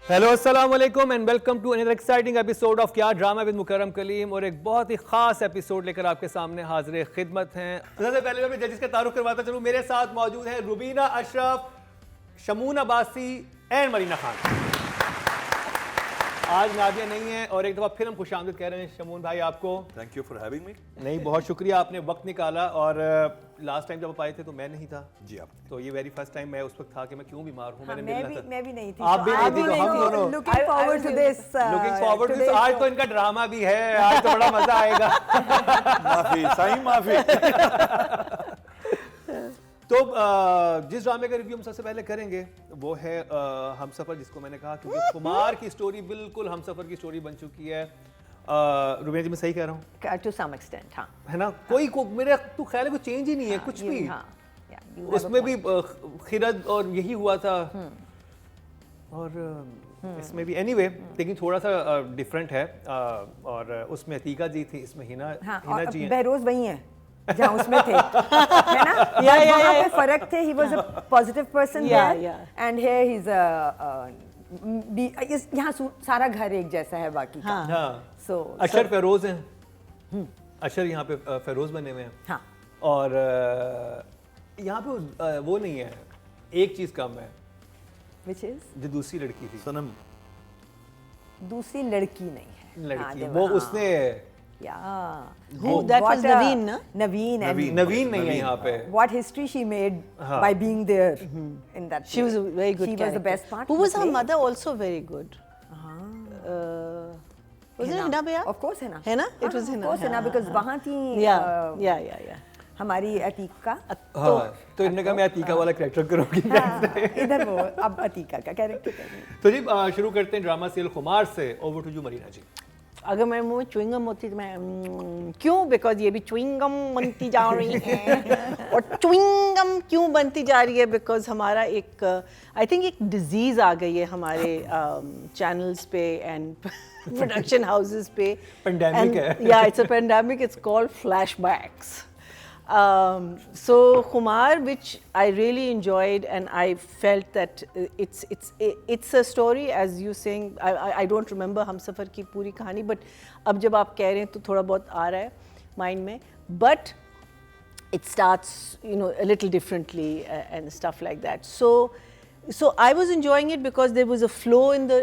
Hello अस्सलाम वालेकुम and welcome to another exciting episode of Kya drama with Mukarram Kaleem. और एक बहुत ही खास एपिसोड लेकर आपके सामने हाजिर खिदमत हैं। सबसे पहले मैं अपने जजेस का तारुफ करवाता चलूं। मेरे साथ मौजूद है रुबीना अशरफ, शमून अब्बासी एंड मरीना खान। आज नादिया नहीं है और एक दफ़ा फिर हम खुशामदीद कह रहे हैं शमून भाई आपको। Thank you for having me. नहीं, बहुत शुक्रिया, आपने वक्त निकाला। और लास्ट टाइम जब आप आए थे तो मैं नहीं था जी आप तो ये वेरी फर्स्ट टाइम मैं उस वक्त था कि मैं क्यों बीमार हूँ, मैंने मिलना था। मैं भी नहीं थी। आप भी नहीं थी तो हम दोनों looking forward to this. Looking forward to. आज तो इनका ड्रामा भी है, आज तो बड़ा मजा आएगा। माफी, सही माफी। तो जिस ड्रामे का रिव्यू हम सबसे पहले करेंगे वो है हमसफर, जिसको मैंने कहा क्योंकि कुमार की स्टोरी बिल्कुल हमसफर की स्टोरी बन चुकी है। रुबीना जी मैं सही कह रहा हूँ? टू सम एक्सटेंट, हाँ। है ना, कोई मेरे तो ख्याल है कोई चेंज ही नहीं है कुछ भी। उसमें भी खिरद और यही हुआ था और इसमें भी एनीवे लेकिन थोड़ा सा डिफरेंट है। और उसमें अतीका जी थी, इसमें हिना जी हैं। बहरोज वही है जहाँ उसमें थे, है ना? वहाँ पे फर्क थे। He was a positive person there, and here he's यहाँ सारा घर एक जैसा है बाकी का। हाँ। So अशर फेरोज हैं। अशर यहाँ पे फेरोज बने हुए हैं। हाँ। और यहाँ पे वो नहीं है, एक चीज कम है, which is जो दूसरी लड़की थी। सनम दूसरी लड़की नहीं है, लड़की वो उसने that was Naveen, na? नवीन नहीं है यहाँ पे। What history she made by being there in that. She was a very good She character. was the best part. Who was her mother also very good? Was it Hina Bhaiya? Of course Hina. Hina? It was Hina. Of course Hina, because वहाँ थी Yeah. हमारी अतीका। हाँ, तो इन्होंने कहा मैं अतीका वाला character करूँगी। इधर वो अब अतीका का कैरेक्टर करेंगे। तो जी शुरू करते हैं ड्रामा सीरियल खुमार से। ओवर टू यू मरीना जी। अगर मेरे मुंह में च्युइंगम होती तो मैं क्यों, बिकॉज ये भी च्युइंगम बनती जा रही है। और च्युइंगम क्यों बनती जा रही है? बिकॉज हमारा एक आई थिंक एक डिजीज़ आ गई है हमारे चैनल्स पे एंड प्रोडक्शन हाउसेस पे। पेंडेमिक है। या it's a pandemic, it's called flashbacks. So Kumar, which I really enjoyed, and I felt that it's a story, as you saying. I don't remember Humsafar की पूरी कहानी, but अब जब आप कह रहे हैं तो थोड़ा बहुत आ रहा है mind में. But it starts, a little differently and stuff like that. So I was enjoying it because there was a flow in the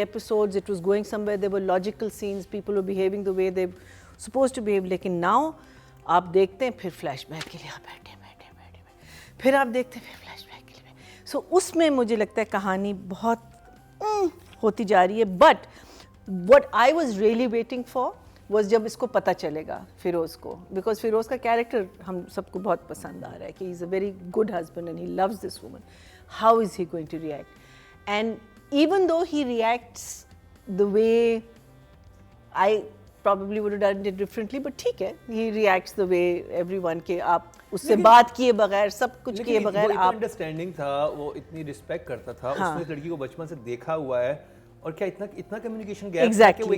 episodes. It was going somewhere. There were logical scenes. People were behaving the way they supposed to behave. लेकिन now आप देखते हैं फिर flashback के लिए आप बैठे फिर आप देखते हैं फिर फ्लैशबैक के लिए। So उसमें मुझे लगता है कहानी बहुत होती जा रही है। But what I was really waiting for was जब इसको पता चलेगा फिरोज़ को, because फिरोज़ का कैरेक्टर हम सबको बहुत पसंद आ रहा है कि he is a very good husband and he loves this woman. How is he going to react? And even though he reacts the way I probably would have done it differently, but ठीक है, he reacts the way everyone के आप उससे बात किए बगैर, सब कुछ किए बगैर आप अंडरस्टैंडिंग था, वो इतनी रिस्पेक्ट करता था। उसने इस लड़की को बचपन से देखा हुआ है और क्या इतना कम्युनिकेशन गैप है कि वो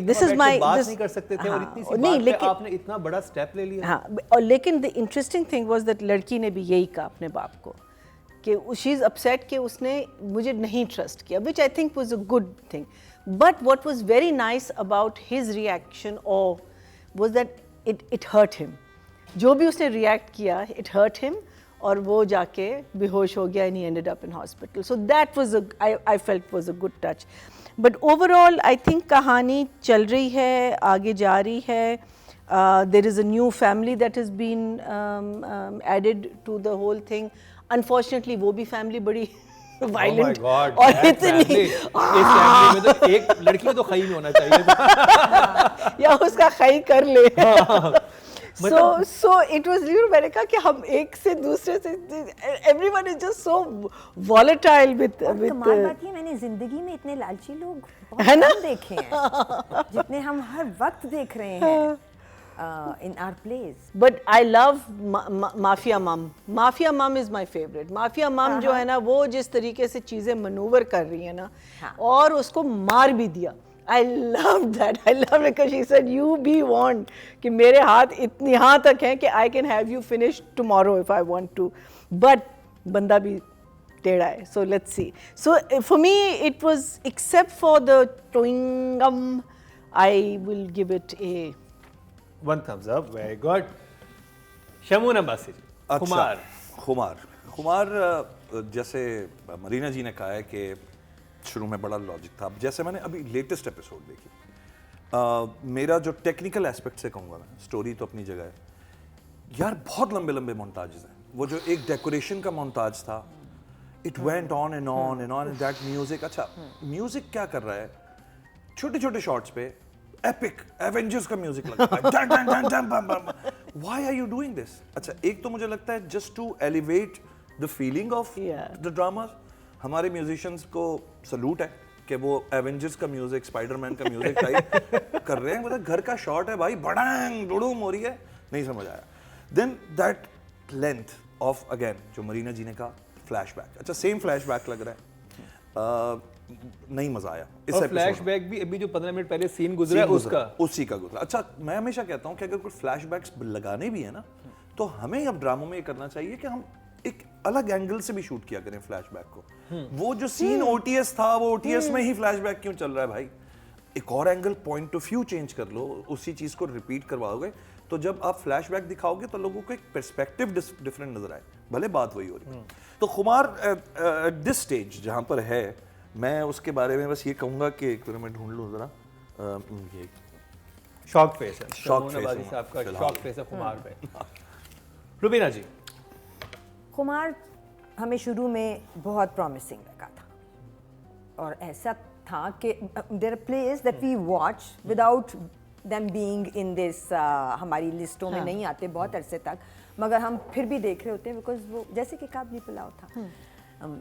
बात नहीं कर सकते थे और इतनी सी बात पे आपने इतना बड़ा स्टेप ले लिया। हाँ, और लेकिन the interesting thing was that लड़की ने भी यही कहा अपने बाप को कि शी इज अपसेट कि उसने मुझे नहीं ट्रस्ट किया, which I think was a good thing. But what was very nice about his reaction was that it hurt him. जो भी उसने react किया, it hurt him, और वो जाके बेहोश हो गया and he ended up in hospital. So that was I felt was a good touch. But overall, I think कहानी चल रही है, आगे जा रही है. There is a new family that has been added to the whole thing. Unfortunately, वो भी family बड़ी वायलेंट और इतनी में तो एक लड़की को तो खई में होना चाहिए था या उसका खई कर ले. So it was मैंने कहा कि हम एक से दूसरे से everyone is just so volatile with कमाल बात है, मैंने जिंदगी में इतने लालची लोग है ना देखे हैं जितने हम हर वक्त देख रहे हैं in our plays. But I love Mafia Mum. Mafia Mum is my favorite. Mafia Mum जो है ना, वो जिस तरीके से चीज़ें मनूवर कर रही है ना, और उसको मार भी दिया. I love that. I love it because she said, "You be warned कि मेरे हाथ इतनी यहाँ तक हैं कि I can have you finish tomorrow if I want to." But बंदा भी टेढ़ा है. So let's see. So for me it was, except for the chewing gum, I will give it a 1 thumbs up. Very good. Shamoon Abbasi जी. खुमार. खुमार जैसे मरीना जी ने कहा है कि शुरू में बड़ा लॉजिक था. जैसे मैंने अभी लेटेस्ट एपिसोड देखी, मेरा जो टेक्निकल एस्पेक्ट से कहूँगा मैं, स्टोरी तो अपनी जगह है यार, बहुत लंबे लंबे मोन्टाजेस हैं. वो जो एक डेकोरेशन का मोन्टाज था, it went on and on and on and that music. अच्छा, म्यूजिक क्या कर रहा है, छोटे छोटे शॉट्स पे एपिक एवेंजर्स का म्यूजिक लगा है. Why are you doing this? अच्छा, एक तो मुझे लगता है just to elevate the feeling of the drama. हमारे म्यूजिशियंस को सलूट है कि वो एवेंजर्स का म्यूजिक, स्पाइडरमैन का म्यूजिक टाइप कर रहे हैं. मतलब घर का शॉट है भाई, बड़ांग डुडूम हो रही है, नहीं समझ आया. Then that length of, again जो मरीना जी ने कहा, फ्लैशबैक. अच्छा, सेम फ्लैशबैक लग रहा है, नहीं मजा आया. इस और फ्लैशबैक भी अभी जो 15 मिनट पहले सीन गुजरा है उसी का गुजरा. अच्छा, मैं हमेशा कहता हूँ कि अगर कोई फ्लैशबैक्स लगाने भी है ना, तो हमें अब ड्रामों में ये करना चाहिए कि हम एक अलग एंगल से भी शूट किया करें फ्लैशबैक को. वो जो सीन ओटीएस था, वो ओटीएस में ही फ्लैशबैक क्यों चल रहा है भाई? एक और angle, point of view change कर लो, उसी चीज को रिपीट करवाओगे तो जब आप फ्लैशबैक दिखाओगे तो लोगों को एक पर्सपेक्टिव डिफरेंट नजर आए, भले बात वही हो रही है. तो खुमार एट दिस स्टेज जहां पर है, मैं उसके बारे में बस ये कहूंगा कि एक मिनट मैं ढूंढ लूं जरा. ये शॉक फेस है, शॉक शमून अब्बासी फेस साहब का शॉक फेस है खुमार पे. रुबीना जी. खुमार हमें शुरू में बहुत प्रॉमिसिंग लगा था, और ऐसा था कि there are place that we watch without them being in this, हमारी लिस्टों में नहीं आते बहुत अरसे तक, मगर हम फिर भी देख रहे होते हैं बिकॉज वो जैसे कि काबली पुलाव था.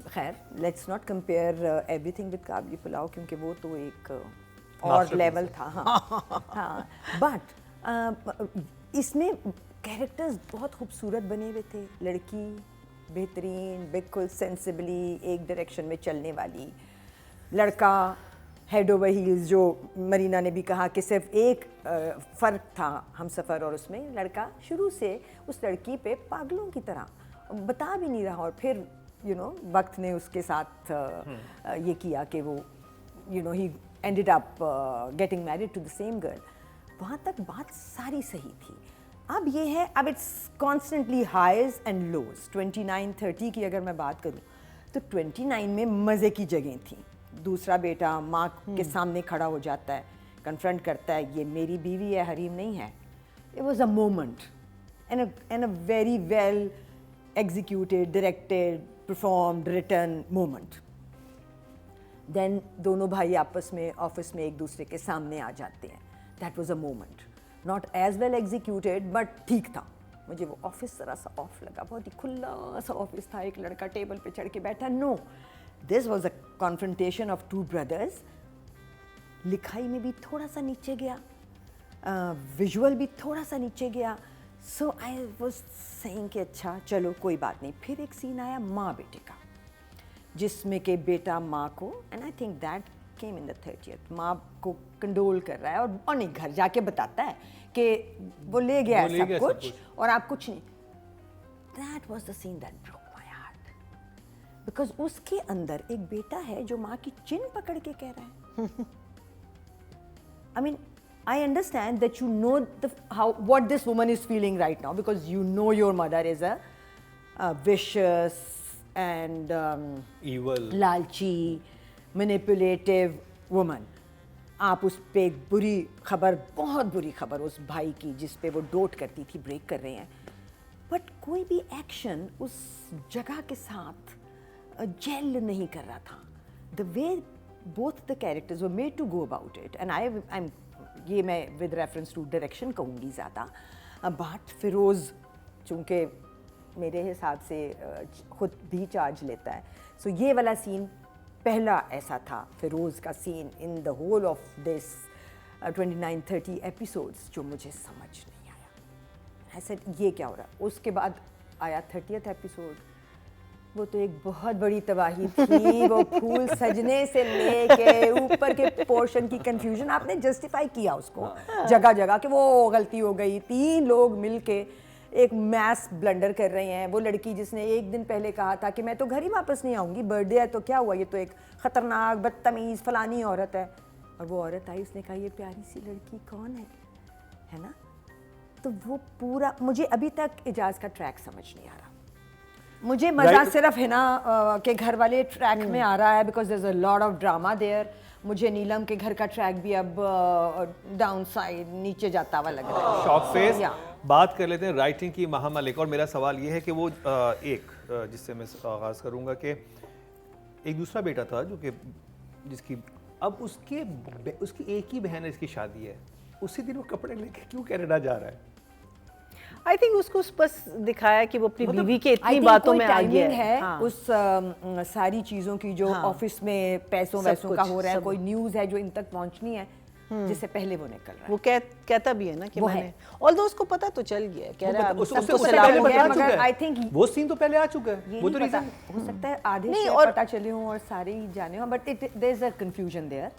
खैर, let's not compare everything with kabuli pulao, क्योंकि वो तो एक और लेवल था. हाँ, बट इसमें कैरेक्टर्स बहुत खूबसूरत बने हुए थे. लड़की बेहतरीन, बिल्कुल सेंसिबली एक डायरेक्शन में चलने वाली, लड़का हेड ओवर हील्स, जो मरीना ने भी कहा कि सिर्फ एक फ़र्क था हम सफ़र और उसमें, लड़का शुरू से उस लड़की पे पागलों की तरह बता भी नहीं रहा, और फिर वक्त ने उसके साथ ये किया कि वो ही ended up getting married to the same girl. वहाँ तक बात सारी सही थी. अब ये है, अब it's constantly highs and lows. 29-30 की अगर मैं बात करूँ तो 29 में मज़े की जगह थी. दूसरा बेटा माँ के सामने खड़ा हो जाता है, कन्फ्रंट करता है, ये मेरी बीवी है, हरीम नहीं है. It was a moment and a very well executed, directed, performed, written moment. Then दोनों भाई आपस में ऑफिस में एक दूसरे के सामने आ जाते हैं. That was a moment. Not as well executed, but ठीक था. मुझे वो ऑफिस जरा सा ऑफ लगा, बहुत ही खुला सा ऑफिस था, एक लड़का टेबल पे चढ़ के बैठा. No, this was a confrontation of two brothers. लिखाई में भी थोड़ा सा नीचे गया, विजुअल भी थोड़ा सा नीचे गया. सो आई वॉज सेइंग कि अच्छा चलो कोई बात नहीं. फिर एक सीन आया माँ बेटे का, जिसमें कि बेटा माँ को, and I think that came in the 30th, माँ को कंडोल कर रहा है और नहीं घर जाके बताता है कि वो ले गया है सब कुछ और आप कुछ नहीं. That was the seen that broke my heart, because उसके अंदर एक बेटा है जो माँ की चिन पकड़ के कह रहा है. I mean, I understand that you know what this woman is feeling right now, because you know your mother is a vicious and evil, लालची, manipulative woman. आप उस पे एक बुरी खबर, बहुत बुरी खबर उस भाई की, जिस पे वो डोट करती थी, ब्रेक कर रहे हैं. बट कोई भी एक्शन उस जगह के साथ जेल नहीं कर रहा था. The way both the characters were made to go about it, and I'm ये मैं विद रेफरेंस टू डायरेक्शन कहूँगी ज़्यादा. बट फिरोज़ चूँकि मेरे हिसाब से खुद भी चार्ज लेता है, सो ये वाला सीन पहला ऐसा था फिरोज़ का scene in the whole of this 29-30 episodes जो मुझे समझ नहीं आया. ऐसे ये क्या हो रहा. उसके बाद आया 30th एपिसोड, वो तो एक बहुत बड़ी तबाही थी. वो फूल सजने से लेके ऊपर के पोर्शन की कंफ्यूजन, आपने जस्टिफाई किया उसको जगह जगह कि वो गलती हो गई, 3 लोग मिलके. एक मैस ब्लंडर कर रहे हैं। वो लड़की जिसने एक दिन पहले कहा था कि मैं तो घर ही वापस नहीं आऊँगी, बर्थडे है तो क्या हुआ, ये तो एक ख़तरनाक बदतमीज़ फलानी औरत है। और वो औरत आई, उसने कहा ये प्यारी सी लड़की कौन है ना। तो वो पूरा, मुझे अभी तक इजाज़ का ट्रैक समझ नहीं आ रहा। मुझे मज़ा सिर्फ है ना के घर वाले ट्रैक में आ रहा है, because there is a lot of drama there. मुझे नीलम के घर का ट्रैक भी अब डाउन साइड नीचे जाता हुआ लग रहा है। Shock face. बात कर लेते हैं राइटिंग की महामलिक। और मेरा सवाल ये है कि वो जिससे मैं आगाज़ करूँगा कि एक दूसरा बेटा था जो कि जिसकी अब उसकी एक ही बहन है, इसकी शादी है, उसी दिन वो कपड़े लेके क्यों कनाडा जा रहा है? आई थिंक उसको बस दिखाया कि वो अपनी बीवी के इतनी बातों में आ गया है। हाँ। उस सारी चीज़ों की जो ऑफिस में पैसों वैसों का हो रहा है, कोई न्यूज़ है जो इन तक पहुंचनी है, जिससे पहले वो निकल रहा है। वो कहता भी है ना कि मैंने, ऑल्दो उसको पता तो चल गया, कह रहा है मगर आई थिंक वो सीन तो पहले आ चुका है। वो तो रीजन हो सकता है आधे नहीं और पता चले हों और सारे ही जाने हों, but there is a confusion there,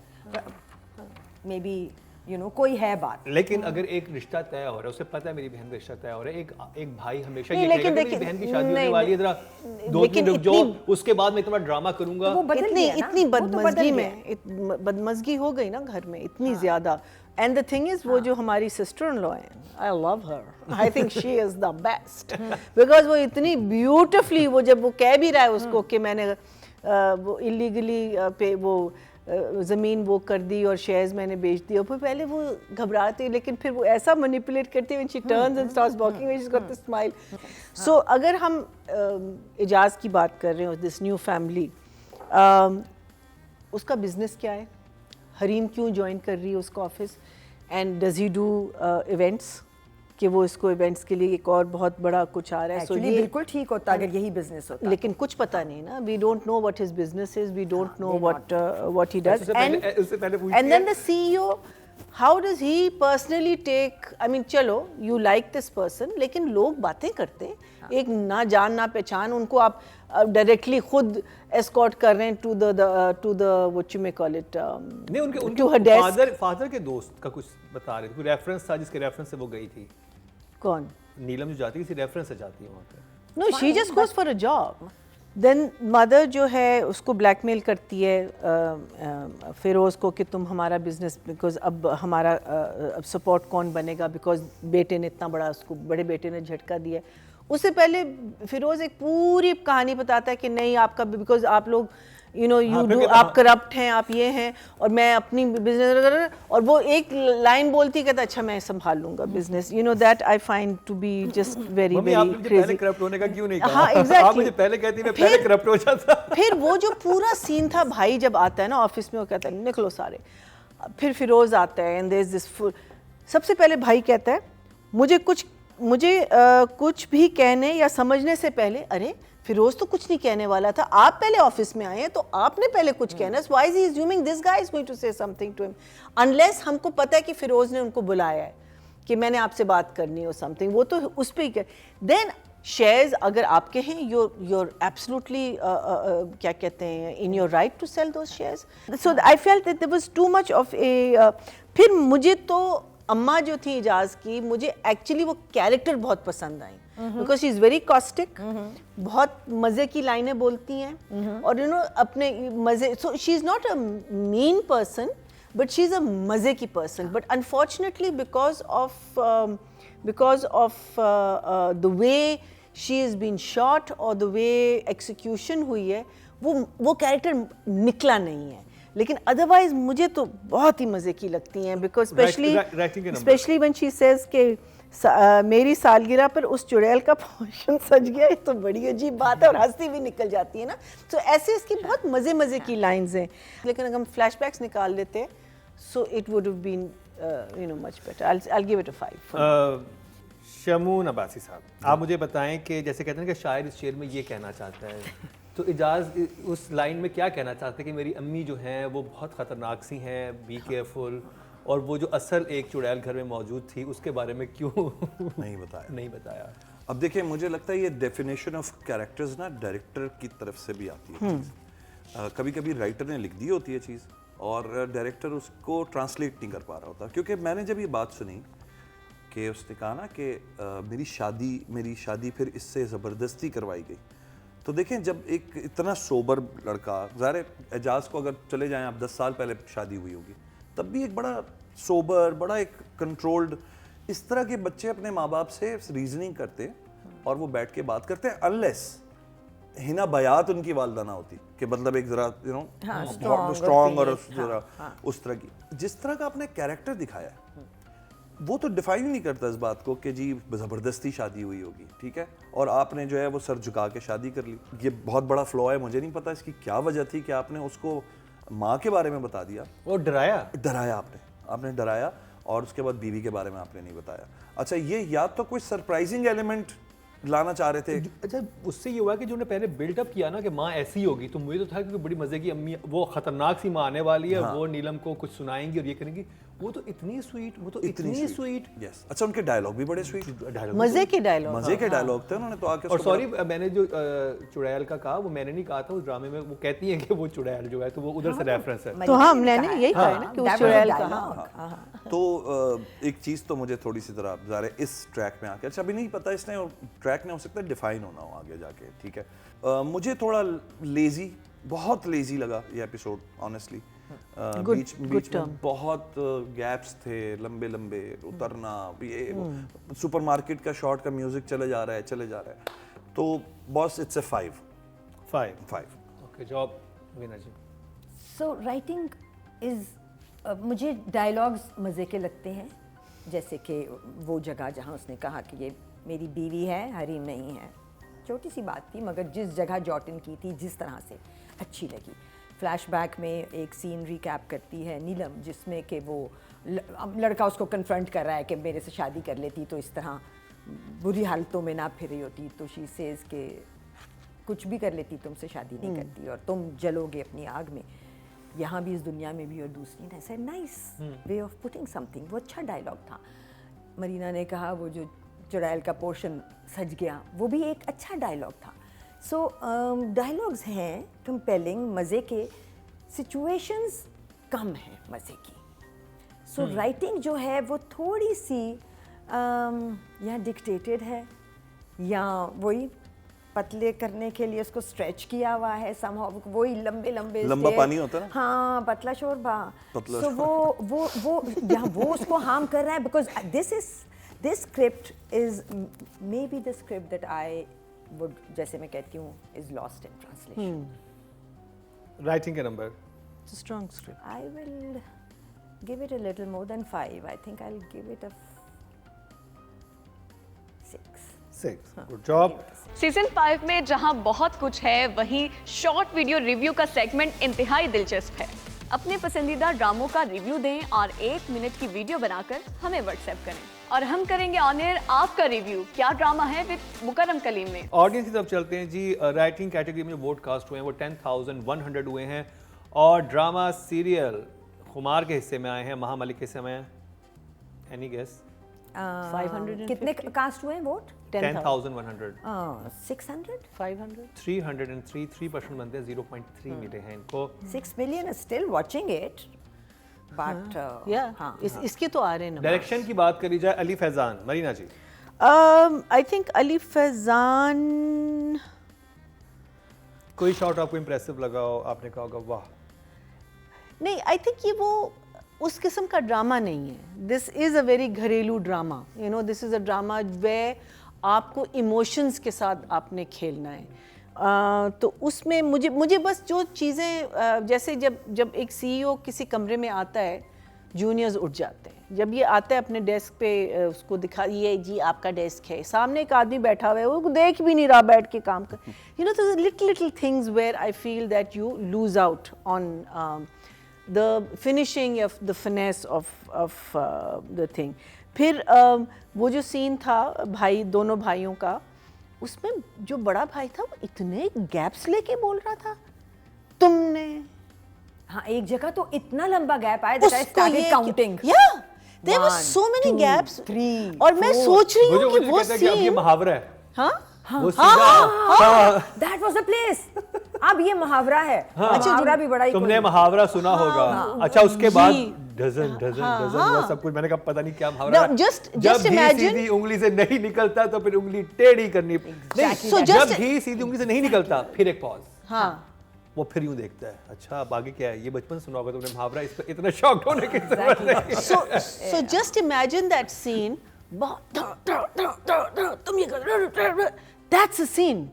may be you know कोई है बात। लेकिन अगर एक रिश्ता तय हो रहा है, उसे पता है मेरी बहन का रिश्ता तय हो रहा है, एक भाई हमेशा ये कहेगा मेरी बहन की शादी होने वाली है, जरा 2 दिन रुक जाओ, उसके बाद मैं इतना ड्रामा करूंगा। इतनी बदमज़गी हो गई ना घर में, इतनी ज्यादा। एंड द थिंग इज, वो जो हमारी सिस्टर इन लॉ है, I love her, I think she is the best, because वो इतनी ब्यूटिफुली, वो जब वो कह भी रहा है उसको कि मैंने वो इलीगली पे वो ज़मीन वो कर दी और शेयर्स मैंने बेच दी, और फिर पहले वो घबराती, लेकिन फिर वो ऐसा मैनिपुलेट करती है, when she turns and starts walking, she got the smile. So अगर हम इजाज़ की बात कर रहे हो, दिस न्यू फैमिली, उसका बिजनेस क्या है, हरीम क्यों ज्वाइन कर रही है उसका office, and does he do events, कि वो इसको इवेंट्स के लिए एक और बहुत बड़ा कुछ आ रहा है। सो ये बिल्कुल ठीक होता अगर यही बिजनेस होता, लेकिन कुछ पता नहीं ना, we don't know what his business is, we don't know what he does, and then the CEO, how does he personally take, I mean चलो यू लाइक दिस पर्सन, लेकिन लोग बातें करते हैं, एक ना जान ना पहचान, उनको आप डायरेक्टली खुद एस्कॉर्ट कर रहे हैं to the what you may call it, नहीं उनके फादर के दोस्त का कुछ बता रहे थे, कोई रेफरेंस था जिसके रेफरेंस से वो गई थी। कौन? नीलम जो जाती है किसी रेफरेंस से जाती है वहाँ पे। No, she just goes for a job. Then mother जो है उसको ब्लैकमेल करती है फिरोज़ को कि तुम हमारा बिजनेस, बिकॉज अब हमारा अब सपोर्ट कौन बनेगा, बिकॉज बेटे ने इतना बड़ा, उसको बड़े बेटे ने झटका दिया। उससे पहले फिरोज़ एक पूरी कहानी बताता है कि नहीं आपका, बिकॉज आप लोग यू नो यू डू, आप करप्ट हैं, आप ये हैं, और मैं अपनी बिजनेस, और वो एक लाइन बोलती कहता अच्छा मैं संभाल लूंगा business, you know that I find to be just very very crazy. Corrupt होने का क्यों नहीं कहा? हाँ एग्जैक्टली, आप मुझे पहले कहती मैं पहले करप्ट हो जाता। फिर वो जो पूरा सीन था, भाई जब आता है ना ऑफिस में, वो कहता है निकलो सारे, फिर फिरोज आता है, एंड देयर इज दिस, सबसे पहले भाई कहता है मुझे कुछ भी कहने या समझने से पहले, अरे फिरोज तो कुछ नहीं कहने वाला था, आप पहले ऑफिस में आए हैं तो आपने पहले कुछ कहना, why is he assuming this guy is going to say something to him, unless हमको पता है कि फिरोज ने उनको बुलाया है कि मैंने आपसे बात करनी हो समथिंग, वो तो उस पर ही। देन शेयर्स अगर आपके हैं, you're absolutely क्या कहते हैं, in your right to sell those shares. So I felt that there was too much of a फिर मुझे तो अम्मा जो थी इजाज़ की, मुझे एक्चुअली वो कैरेक्टर बहुत पसंद आई, because she is very caustic, बहुत मज़े की लाइनें बोलती हैं, और यू नो अपने मज़े, so she is not a mean person, but she's a मज़े की person, but unfortunately because of the way she has been shot or the way execution हुई है, वो कैरेक्टर निकला नहीं है, लेकिन अदरवाइज मुझे तो बहुत ही मज़े की लगती हैं, because specially when she says कि मेरी सालगिरह पर उस चुड़ैल का पोर्शन सज गया, ये तो बड़ी अजीब बात है, और हंसी भी निकल जाती है ना। तो ऐसे इसकी बहुत मज़े की लाइंस हैं, लेकिन अगर हम फ्लैशबैक्स निकाल लेते so it would have been you know much better. I'll give it a 5. Shamoon Abbasi साहब, आप मुझे बताएं कि जैसे कहते हैं कि शायर इस शेर में ये कहना चाहता है, तो इजाज़ उस लाइन में क्या कहना चाहते हैं कि मेरी अम्मी जो हैं वो बहुत ख़तरनाक सी हैं, बी केयरफुल, और वो जो असल एक चुड़ैल घर में मौजूद थी उसके बारे में क्यों नहीं बताया? अब देखिए, मुझे लगता है ये डेफिनेशन ऑफ कैरेक्टर्स ना डायरेक्टर की तरफ से भी आती है चीज़। कभी कभी राइटर ने लिख दी होती है चीज़ और डायरेक्टर उसको ट्रांसलेट नहीं कर पा रहा होता। क्योंकि मैंने जब ये बात सुनी कि उसने कहा ना कि मेरी शादी फिर इससे ज़बरदस्ती करवाई गई। तो देखें, जब एक इतना सोबर लड़का, ज़ाहिर एजाज को अगर चले जाएं आप 10 साल पहले शादी हुई होगी, तब भी एक बड़ा सोबर, बड़ा एक कंट्रोल्ड, इस तरह के बच्चे अपने माँ बाप से रीजनिंग करते और वो बैठ के बात करते हैं, अनलेस हिना बयात उनकी वालदा ना होती कि मतलब एक जरा स्ट्रॉन्ग और उस तरह की, जिस तरह का आपने कैरेक्टर दिखाया है वो तो डिफाइन ही नहीं करता इस बात को कि जी ज़बरदस्ती शादी हुई होगी, ठीक है, और आपने जो है वो सर झुका के शादी कर ली। ये बहुत बड़ा फ्लॉ है, मुझे नहीं पता इसकी क्या वजह थी कि आपने उसको माँ के बारे में बता दिया और डराया आपने डराया, और उसके बाद बीवी के बारे में आपने नहीं बताया। अच्छा, ये या तो कोई सरप्राइजिंग एलिमेंट लाना चाह रहे थे। अच्छा, उससे ये हुआ कि जो उन्होंने पहले बिल्डअप किया ना कि माँ ऐसी होगी, तो मुझे तो था कि बड़ी मजे की अम्मी, वो खतरनाक सी माँ आने वाली है, वो नीलम को कुछ सुनाएंगी और ये करेंगी। वो तो इतनी स्वीट, इतनी स्वीट। यस, अच्छा, उनके डायलॉग भी बड़े स्वीट, मजे के डायलॉग थे। उन्होंने तो आके, और सॉरी मैंने जो चुड़ैल का कहा वो मैंने नहीं कहा था, उस ड्रामे में वो कहती है कि वो चुड़ैल जो है, तो वो उधर से रेफरेंस है। तो हाँ, मैंने यही कहा है ना कि चुड़ैल का। तो एक चीज तो मुझे थोड़ी सी तरह ज़ाहिर इस ट्रैक में आके, अच्छा अभी नहीं पता इसने और ट्रैक ने हो सकता है डिफाइन होना हो आगे जाके, ठीक है। मुझे थोड़ा लेजी, बहुत लेजी लगा ये एपिसोड ऑनेस्टली। बीच में बहुत गैप्स थे, लंबे लंबे उतरना, ये सुपरमार्केट का शॉट का म्यूजिक चले जा रहा है, तो बॉस इट्स ए 5। ओके, जॉब Veena ji. So writing is, मुझे डायलॉग्स मज़े के लगते हैं, जैसे कि वो जगह जहाँ उसने कहा कि ये मेरी बीवी है, हरीम नहीं है, छोटी सी बात थी, मगर जिस जगह जॉटिन की थी, जिस तरह से अच्छी लगी। फ्लैशबैक में एक सीन रिकैप करती है नीलम, जिसमें कि वो लड़का उसको कन्फ्रंट कर रहा है कि मेरे से शादी कर लेती तो इस तरह बुरी हालतों में ना फिर रही होती, तो शी सेज के कुछ भी कर लेती, तुमसे शादी नहीं करती और तुम जलोगे अपनी आग में, यहाँ भी, इस दुनिया में भी, और दूसरी ने ऐसा nice way of putting something. वो अच्छा डायलॉग था। मरीना ने कहा वो जो चुड़ैल का पोर्शन सज गया, वो भी एक अच्छा डायलॉग था। सो डायलॉग्स हैं कंपेलिंग, मज़े के, सिचुएशंस कम हैं मज़े की। सो राइटिंग जो है वो थोड़ी सी या डिक्टेटेड है, या वही पतले करने के लिए उसको स्ट्रेच किया हुआ है समहाउ, वही लंबा पानी होता है ना, हाँ, पतला शोरबा। सो वो उसको हार्म कर रहा है, because this script is may be the script that I would, जैसे मैं कहती हूँ, is lost in translation. Writing के number, strong script, I will give it a little more than 5। I think I will give it a 6। Good job. Season 5 में जहां बहुत कुछ है, वहीं शॉर्ट वीडियो रिव्यू का सेगमेंट इंतहाई दिलचस्प है। अपने पसंदीदा ड्रामों का रिव्यू दें और 1 मिनट की वीडियो बनाकर हमें व्हाट्सएप करें, और हम करेंगे ऑन एयर आपका रिव्यू। क्या ड्रामा है विद मुकर्रम कलीम में। ऑडियंस की तरफ चलते हैं जी। राइटिंग कैटेगरी में जो वोट कास्ट हुए हैं वो 10,100 हुए हैं, और ड्रामा सीरियल खुमार के हिस्से में आए हैं, महामलिक के हिस्से में आए हैं। Any guess? 550 कितने कास्ट हुए हैं वोट? 10,100। 600? 500? 303, 3% बनते हैं, 0.3 मिले हैं इनको। 6 million is still watching it, but इसके तो आ रहे हैं। डायरेक्शन की बात करी जाए, अली फैजान, मरीना जी। आई थिंक अली फैजान, कोई शॉट आपको इंप्रेसिव लगा हो, आपने कहा होगा वाह? नहीं, आई थिंक ये वो उस किस्म का ड्रामा नहीं है। दिस इज़ अ वेरी घरेलू drama, you know, this is a drama way आपको इमोशंस के साथ आपने खेलना है। तो उसमें मुझे बस जो चीज़ें, जैसे जब एक सीईओ किसी कमरे में आता है, जूनियर्स उठ जाते हैं। जब ये आता है अपने डेस्क पे, उसको दिखा, ये जी आपका डेस्क है, सामने एक आदमी बैठा हुआ है, वो देख भी नहीं रहा, बैठ के काम कर, यू नो, तो little things where I feel that you lose out on the finishing of the finesse of the thing. फिर वो जो सीन था दोनों भाइयों का, उसमें जो बड़ा भाई था वो इतने गैप्स लेके बोल रहा था, तुमने, हाँ, एक जगह तो इतना लंबा गैप आया that I started counting. Yeah, there were so many gaps. 3, और मैं सोच रही हूँ कि वो सीन, ये मुहावरा है। हाँ, वो सीधा, that was the place. अब ये मुहावरा है, मुहावरा भी बड़ा ही तुमने कोई- मुहावरा सुना होगा। अच्छा, उसके बाद जी। डजन हुआ सब कुछ। मैंने कहा पता नहीं क्या मुहावरा No, है। just जब घी imagine- सीधी उंगली से नहीं निकलता तो फिर उंगली टेढ़ी करनी नहीं, So जब just- घी सीधी उंगली से नहीं निकलता फिर एक पॉज, हाँ वो फिर यूं देखता है, अच्छा अब आगे क्या है। ये बचपन से सुना होगा तुमने मुहावरा, इस पर इतना शॉक्ड होने की जरूरत नहीं। so just imagine that scene. तुम ये कर, that's the scene.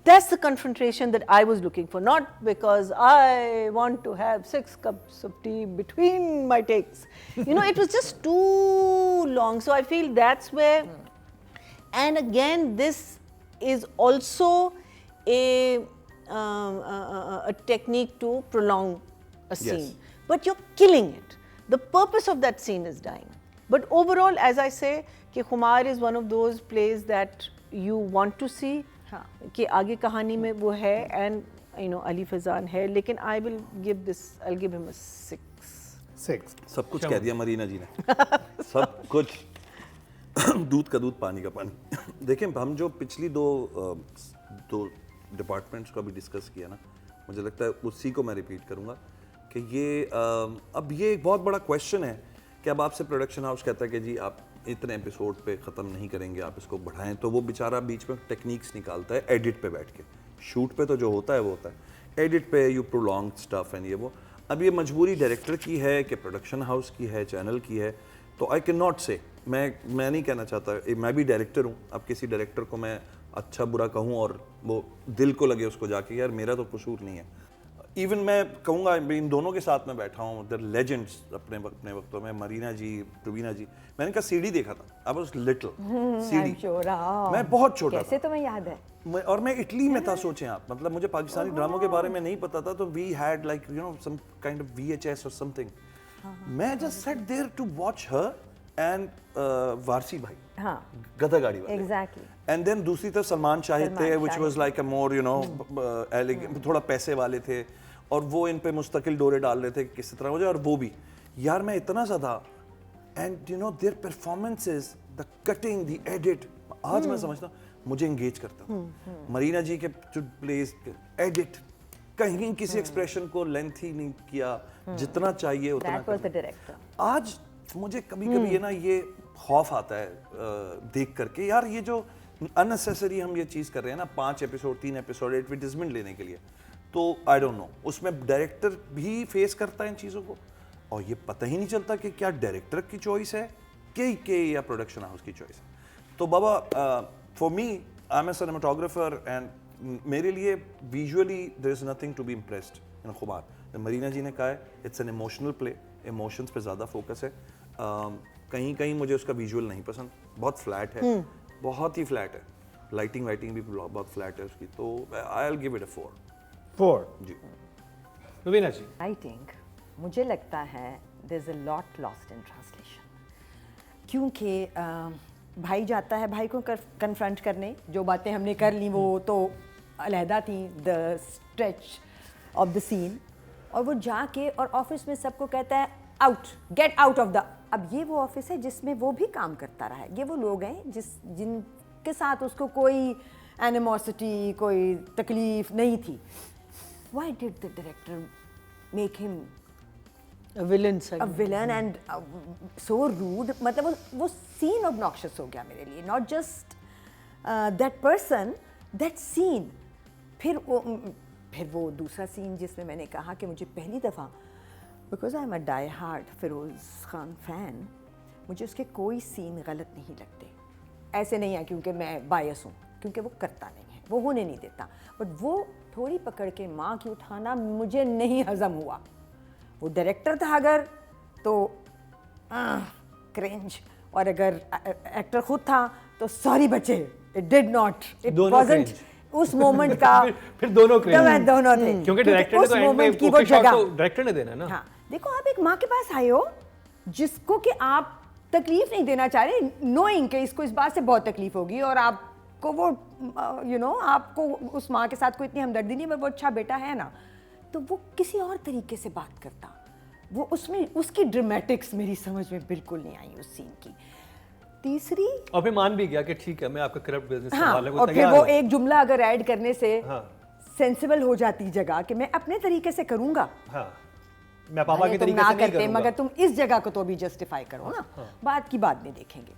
That's the confrontation that I was looking for, not because I want to have 6 cups of tea between my takes. You know, it was just too long. So I feel that's where, and again, this is also a technique to prolong a scene. But you're killing it. The purpose of that scene is dying. But overall, as I say, कि खुमार is one of those plays that you want to see. कि आगे कहानी में वो है, and you know Ali Fazan है, लेकिन I will give this, I'll give him a 6. 6 सब कुछ कह दिया मरीना जी ने सब कुछ दूध का दूध पानी का पानी। देखिए हम जो पिछली दो डिपार्टमेंट्स को अभी डिस्कस किया ना, मुझे लगता है उसी को मैं रिपीट करूंगा कि ये अब ये एक बहुत बड़ा क्वेश्चन है कि अब आपसे प्रोडक्शन हाउस कहता है कि जी आप इतने एपिसोड पे ख़त्म नहीं करेंगे, आप इसको बढ़ाएं, तो वो बेचारा बीच में टेक्निक्स निकालता है एडिट पे बैठ के। शूट पे तो जो होता है वो होता है, एडिट पे यू प्रोलॉन्ग स्टफ एंड ये वो। अब ये मजबूरी डायरेक्टर की है कि प्रोडक्शन हाउस की है, चैनल की है, तो आई कैन नॉट से, मैं नहीं कहना चाहता, मैं भी डायरेक्टर हूँ। अब किसी डायरेक्टर को मैं अच्छा बुरा कहूँ और वो दिल को लगे उसको जाके यार मेरा तो कसूर नहीं है। इवन मैं कहूँगा इन दोनों के साथ मैं बैठा हूँ, द लेजेंड्स अपने वक्तों में, मरीना जी, प्रवीणा जी। मैंने कहा सीडी देखा था, आई वाज लिटिल सीडी, मैं बहुत छोटा कैसे था, तुम्हें याद है? और मैं इटली में था, सोचें आप, मतलब मुझे पाकिस्तानी ड्रामों के बारे में नहीं पता था, तो we had like you know some kind of VHS और समथिंग। मैं just sat there to watch her and Warsi भाई, हाँ गधा गाड़ी वाले, एग्जैक्टली। एंड देन दूसरी तरफ सलमान शाहिद थे, which was like a more you know थोड़ा पैसे वाले थे, और वो इन पे मुस्तकिल डोरे डाल रहे थे किस तरह मुझे, और वो भी यार मैं इतना ज़्यादा, and you know their performances, the cutting, the edit, आज मैं समझता हूँ मुझे एंगेज करता हूँ। मरीना जी के जो प्लेस एडिट, कहीं किसी एक्सप्रेशन को लेंथ ही नहीं किया जितना चाहिए उतना। That was the director. आज मुझे कभी-कभी ये ना ये खौफ आता है देख करके, यार ये जो अननेसेसरी हम ये चीज़ कर रहे हैं ना, 5 एपिसोड 3 एपिसोड एडवर्टाइजमेंट लेने के लिए, तो आई डोंट नो उसमें डायरेक्टर भी फेस करता है इन चीज़ों को, और ये पता ही नहीं चलता कि क्या डायरेक्टर की चॉइस है कि या प्रोडक्शन हाउस की चॉइस है। तो बाबा for me I am a cinematographer and मेरे लिए visually there is nothing to be impressed in Khumar. Marina ji ने कहा है it's an emotional play, emotions पे ज़्यादा फोकस है। कहीं कहीं मुझे उसका विजुअल नहीं पसंद, बहुत फ्लैट है, बहुत ही फ्लैट है, लाइटिंग वाइटिंग भी बहुत फ्लैट है उसकी, तो I will give it a 4 जी। रवीना जी, राइटिंग मुझे लगता है there is a lot lost in translation, क्योंकि भाई जाता है भाई को कन्फ्रंट करने, जो बातें हमने कर ली वो तो अलहदा थी, the stretch of the scene, और वो जाके और ऑफिस में सबको कहता है out, get out of the. अब ये वो ऑफिस है जिसमें वो भी काम करता रहा है, ये वो लोग हैं जिनके साथ उसको कोई एनिमोसिटी, कोई तकलीफ नहीं थी। Why did the director make him a villain a villain and so rude? मतलब वो scene obnoxious हो गया मेरे लिए, not just that person, that scene। फिर वो दूसरा सीन जिसमें मैंने कहा कि मुझे पहली दफ़ा, because I am a die hard Feroz Khan fan, मुझे उसके कोई सीन गलत नहीं लगते। ऐसे नहीं है क्योंकि मैं बायस हूँ, क्योंकि वो करता नहीं है, वो होने नहीं देता, बट वो थोड़ी पकड़ के माँ की उठाना मुझे नहीं हज़म हुआ। वो डायरेक्टर था अगर तो क्रिंज, और अगर एक्टर खुद था तो सॉरी बच्चे, it did not, it wasn't उस मोमेंट का। फिर दोनों क्रिंज, दोनों थे, क्योंकि डायरेक्टर ने तो एंड में की वो जगह तो डायरेक्टर ने देना ना। हाँ, देखो आप एक माँ के पास आए हो जिसको कि आप तकलीफ नहीं देना चाह रहे, नोइंग कि इसको इस बात से बहुत तकलीफ होगी, और आपको वो यू नो आपको उस माँ के साथ कोई इतनी हमदर्दी नहीं है, वो अच्छा बेटा है ना, तो वो किसी और तरीके से बात करता। वो उसमें उसकी ड्रामेटिक्स मेरी समझ में बिल्कुल नहीं आई उस सीन की। तीसरी, और फिर मान भी गया कि ठीक है मैं आपका करप्ट बिजनेस हाँ, संभालने को और फिर तैयार वो हूं। एक जुमला अगर ऐड करने से सेंसिबल हो जाती जगह कि मैं अपने तरीके से करूँगा। हाँ, मैं पापा भले के तुम तरीके ना से नहीं करते, करूँगा। मगर तुम इस जगह को तो भी जस्टिफाई करो ना, बात की बाद में देखेंगे।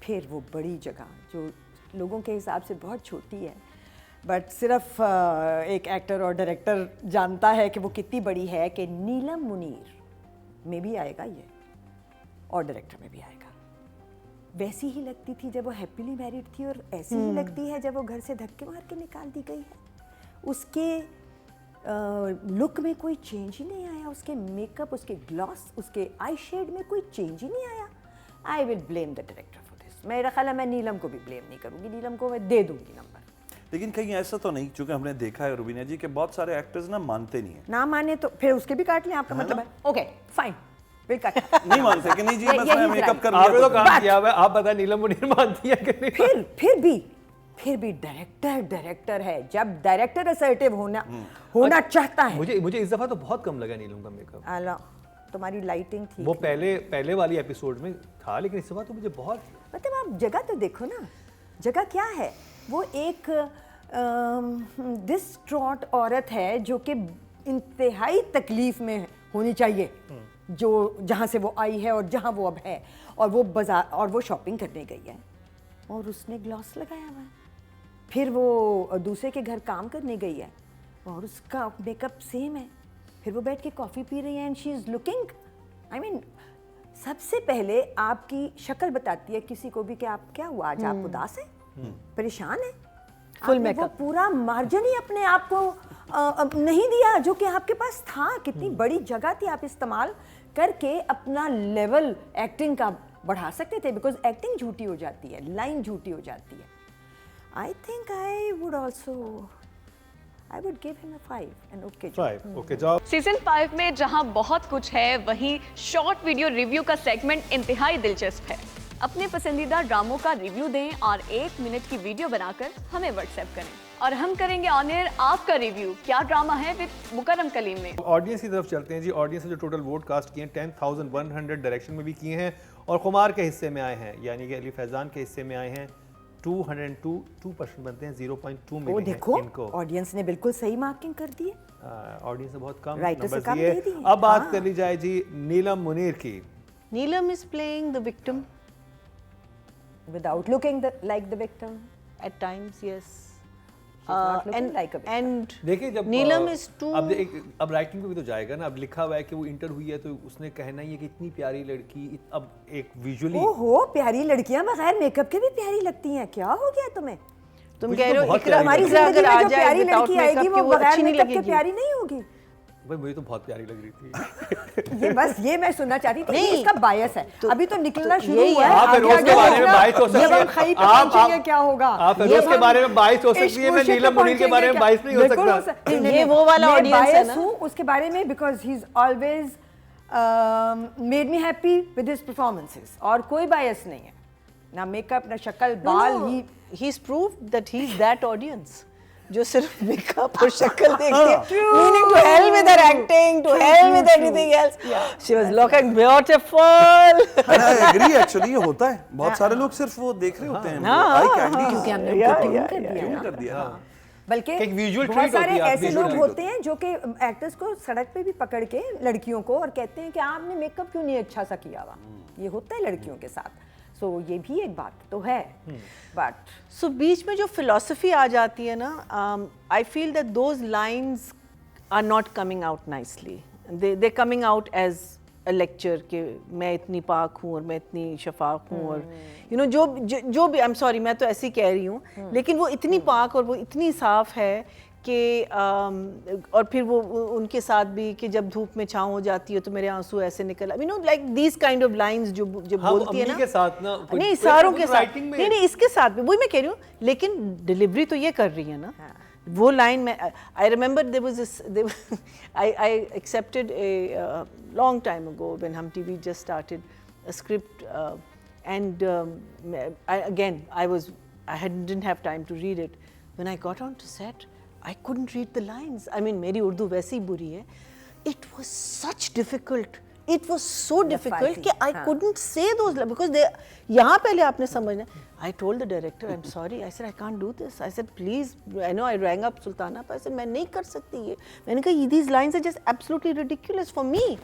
फिर वो बड़ी जगह जो लोगों के हिसाब से बहुत छोटी है, बट सिर्फ एक एक्टर और डायरेक्टर जानता है कि वो कितनी बड़ी है, कि नीलम मुनीर में भी आएगा ये और डायरेक्टर में भी आएगा। वैसी ही लगती थी जब वो हैप्पीली मैरिड थी, और ऐसी ही लगती है जब वो घर से धक्के मार के निकाल दी गई है। उसके लुक में कोई चेंज ही नहीं आया, उसके मेकअप, उसके ग्लॉस, उसके आई शेड में कोई चेंज ही नहीं आया। I will blame the director for this. मेरा ख्याल है मैं नीलम को भी ब्लेम नहीं करूँगी, नीलम को मैं दे दूँगी नंबर। लेकिन कहीं ऐसा तो नहीं, क्योंकि हमने देखा है रुबीना जी कि बहुत सारे एक्टर्स ना मानते नहीं है। ना माने तो फिर उसके भी काट लें, आपका मतलब है? Okay fine, will cut. नहीं मानते कि नहीं जी, बस यही मैं मेकअप right। कर आपने लिया तो तो काम किया हुआ है, आप बता नीलम मुनीर मानती है कि नहीं? फिर भी डायरेक्टर है। जब डायरेक्टर असर्टिव होना चाहता है। मुझे इस दफा तो बहुत कम लगा नीलम का मेकअप। अल्लाह, तुम्हारी लाइटिंग थी वो पहले वाली एपिसोड में था, लेकिन इस दफा तो मुझे बहुत, मतलब आप जगह तो देखो ना, जगह क्या है? वो एक डिस्ट्रॉट औरत है जो कि इंतहाई तकलीफ में होनी चाहिए, जो जहाँ से वो आई है और जहाँ वो अब है, और वो बाजार और वो शॉपिंग करने गई है और उसने ग्लॉस लगाया हुआ है। फिर वो दूसरे के घर काम करने गई है और उसका मेकअप सेम है। फिर वो बैठ के कॉफ़ी पी रही है and she is looking, I mean, सबसे पहले आपकी शक्ल बताती है किसी को भी कि आप क्या हुआ, आज आप उदास हैं, परेशान हैं। Full आपने वो makeup। पूरा मार्जिन ही अपने आप को नहीं दिया जो कि आपके पास था। कितनी बड़ी जगह थी, आप इस्तेमाल करके अपना लेवल एक्टिंग का बढ़ा सकते थे, बिकॉज एक्टिंग झूठी हो जाती है, लाइन झूठी हो जाती है। आई think I would give him a 5 and okay. 5 okay job. Season 5 में जहां बहुत कुछ है, वहीं शॉर्ट वीडियो रिव्यू का सेगमेंट इंतहाई दिलचस्प है। अपने पसंदीदा ड्रामों का रिव्यू दें और 1 मिनट की वीडियो बनाकर हमें व्हाट्सएप करें, और हम करेंगे ऑन एयर आपका रिव्यू। क्या ड्रामा है विद मुकर्रम कलीम में। ऑडियंस की तरफ चलते हैं जी। ऑडियंस ने जो टोटल वोट कास्ट किए हैं 10,100 डायरेक्शन में भी किए हैं और खुमार के हिस्से में आए हैं, यानी कि अली फैजान के हिस्से में आए हैं 202% बनते हैं, 0.2 वो मिले देखो, हैं इनको। ऑडियंस ने बिल्कुल सही मार्किंग कर दी है। ऑडियंस ने बहुत कम Writer से नंबर्स कम दिए। दे दिए। अब बात हाँ। कर ली जाए जी नीलम मुनीर की। Neelam is playing the victim Without looking like the victim. at times, yes. not looking like a victim. And देखिए जब Neelam is too. अब राइटिंग पे भी तो जाएगा ना। अब लिखा हुआ है कि वो इंटर हुई है तो उसने कहना ही है कि इतनी प्यारी लड़की, अब एक विजुअली ओहो, प्यारी लड़कियां बगैर मेकअप के भी प्यारी लगती हैं, क्या हो गया तुम्हें? तुम मुझे कह तो रहे हो बहुत इकरा प्यारी हमारी लगी। इकरा जिंदगी अगर में आ जो जाए प्यारी without लड़की आएगी makeup वो की, वो बगैर अच्छी नहीं मेकअप के लगेगी। प्यारी नहीं होगी। भाई मुझे तो बहुत प्यारी लग रही थी। ये मैं सुनना चाहती थी। नहीं, इसका बायस है, अभी तो निकलना शुरू यही हुआ है। है। आप आगे फिरोज आगे के बारे में होगा। बाइस हो सकती जब है। हम खई पे आप- पहुंचेंगे क्या होगा? आप फिरोज के बारे में बाइस हो सकती है, मैं नीलम मुनीर के बारे में बाइस नहीं हो बिल्कुल सकता। सकती है। ये वो वाला मैं audience है bias ना। हूँ उसके बारे में, because he is always made me happy with his performances, और कोई बायस नहीं है, ना मेकअप ना शक्ल बाल। ही he's proved that he's that audience जो सिर्फ मेकअप और शक्ल देखते हैं, meaning to hell with her acting, to hell with everything else. She was looking beautiful. I agree, actually ये होता है। बहुत सारे लोग सिर्फ वो देख रहे होते हैं, आई कैंडी क्योंकि हमने उनको ट्यून कर दिया ट्यून ना। कर दिया। बल्कि एक visual बहुत treat सारे होती है, ऐसे visual लोग treat होते हैं जो कि एक्टर्स को सड़क पे भी पकड़ के लड़कियों को और कहते हैं कि आपने मेकअप क्यों नहीं अच्छा सा किया हुआ। ये होता है लड़कियों के साथ। सो ये भी एक बात तो है, बट So बीच में जो philosophy आ जाती है ना, I feel that those lines are not coming out nicely. They're coming out as a lecture कि मैं इतनी पाक हूँ और मैं इतनी शफाक हूँ, और you know जो भी, I'm sorry मैं तो ऐसे ही कह रही हूँ, लेकिन वो इतनी पाक और वो इतनी साफ है कि और फिर वो उनके साथ भी कि जब धूप में छाँव हो जाती है तो मेरे आंसू ऐसे निकल, you know like these kind of lines जो हाँ, वो बोलती है अम्मी ना, के साथ ना कोई- नहीं सारों के साथ, writing में- नहीं इसके साथ भी वही मैं कह रही हूँ, लेकिन डिलीवरी तो ये कर रही है ना। वो लाइन में I remember there was this, I accepted a long time ago when हम TV just started a script and I didn't have time to read it. When I got on to set, I couldn't read the lines. I mean, मेरी उर्दू वैसी बुरी है. It was such difficult. It was so difficult fighting, कि I couldn't say those because they यहाँ पहले आपने समझना. I told the director, I'm sorry. I said I can't do this. I said please. I know I rang up Sultana, but I said मैं नहीं कर सकती ये. मैंने कहा these lines are just absolutely ridiculous for me.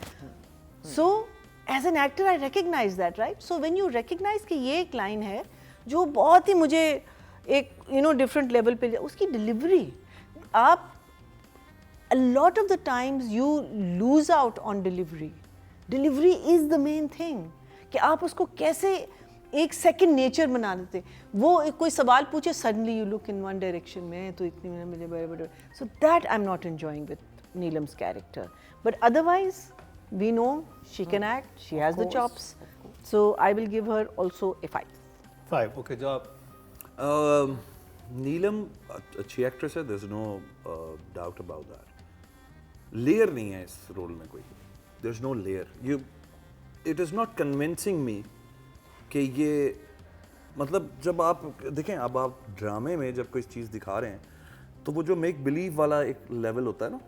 So as an actor I recognize that, right? So when you recognize कि ये एक line है जो बहुत ही मुझे एक different level पे उसकी delivery आप a lot of the times you lose out on delivery. Delivery is the main thing. कि आप उसको कैसे एक second nature बना देते. वो कोई सवाल पूछे suddenly you look in one direction में तो इतनी में मुझे बड़े. So that I'm not enjoying with Neelam's character. But otherwise, we know she can act. She has the chops. So I will give her also a 5. 5. Okay, job. नीलम अच्छी actress है, there's no doubt about that. Layer नहीं है इस role में कोई. There's no layer. It is not convincing me कि ये मतलब जब आप देखें अब आप ड्रामे में जब कोई चीज़ दिखा रहे हैं तो वो जो मेक बिलीव वाला एक लेवल होता है ना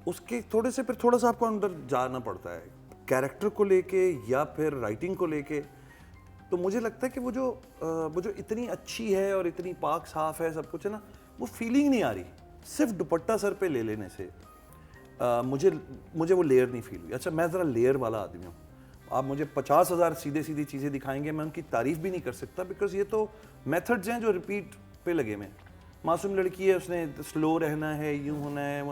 उसके थोड़े से फिर थोड़ा सा आपको अंदर जाना पड़ता है कैरेक्टर को लेके या फिर राइटिंग को लेके. तो मुझे लगता है कि वो जो इतनी अच्छी है और इतनी पाक साफ है सब कुछ है ना वो फीलिंग नहीं आ रही सिर्फ दुपट्टा सर पे ले लेने से. मुझे वो लेयर नहीं फील हुई. अच्छा मैं ज़रा लेयर वाला आदमी हूँ. आप मुझे 50,000 सीधी चीज़ें दिखाएंगे मैं उनकी तारीफ़ भी नहीं कर सकता बिकॉज ये तो मेथड्स हैं जो रिपीट पे लगे में. मासूम लड़की है उसने स्लो रहना है यूँ होना है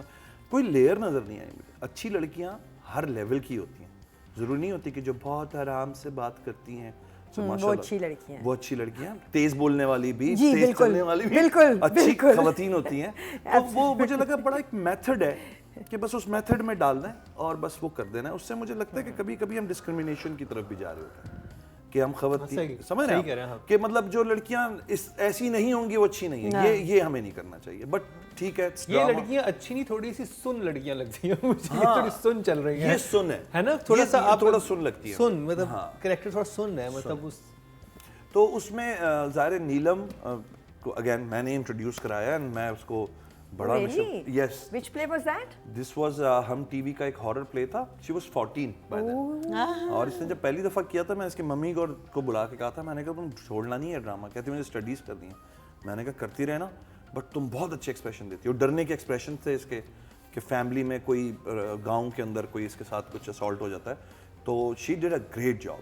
कोई लेयर नज़र नहीं आई मुझे. अच्छी लड़कियाँ हर लेवल की होती हैं. ज़रूरी नहीं होती कि जो बहुत आराम से बात करती हैं वो अच्छी लड़कियाँ वो अच्छी लड़कियाँ तेज बोलने वाली भी जी, तेज चलने वाली भी अच्छी खवातीन होती हैं. तो वो मुझे लगा बड़ा एक मेथड है कि बस उस मेथड में डालना है और बस वो कर देना है. उससे मुझे लगता है कि कभी कभी हम डिस्क्रिमिनेशन की तरफ भी जा रहे होते हैं कि हम खवातीन समझ रहे हैं कि मतलब जो लड़कियां ऐसी नहीं होंगी वो अच्छी नहीं है. ये हमें नहीं करना चाहिए. बट ठीक है ये लड़कियां अच्छी नहीं थोड़ी सी सुन लड़कियां लगती हैं मुझे. थोड़ी सुन चल रही हैं. ये सुन है ना थोड़ा सा आप थोड़ा सुन लगती है. सुन मतलब कैरेक्टर थोड़ा सुन है मतलब उस तो उसमें ज़ाहिर नीलम को अगेन मैंने इंट्रोड्यूस कराया एंड मैं उसको बड़ा yes. Which play was that? This was Hum TV का एक हॉरर प्ले था. She was 14 by then. और इसने जब पहली दफ़ा किया था मैं इसकी मम्मी को बुला के कहा था. मैंने कहा तुम छोड़ना नहीं है ड्रामा. कहती मुझे स्टडीज़ करनी है. मैंने कहा करती रहना बट तुम बहुत अच्छे एक्सप्रेशन देती हो. डरने के एक्सप्रेशन थे इसके कि फैमिली में कोई गाँव के अंदर कोई इसके साथ कुछ असॉल्ट हो जाता है. तो she did a great job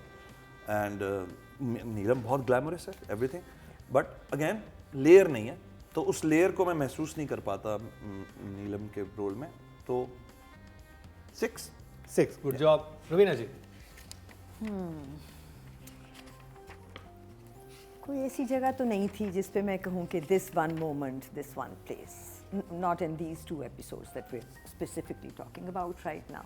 and Neelam बहुत ग्लैमरस है एवरीथिंग बट अगेन लेयर नहीं है. तो उस लेयर को मैं महसूस नहीं कर पाता नीलम के रोल में. तो 6. Good job. रवीना जी. कोई ऐसी जगह तो नहीं थी जिस पे मैं कहूँ कि this one moment this one place. Not in these 2 episodes that we are specifically talking about right now.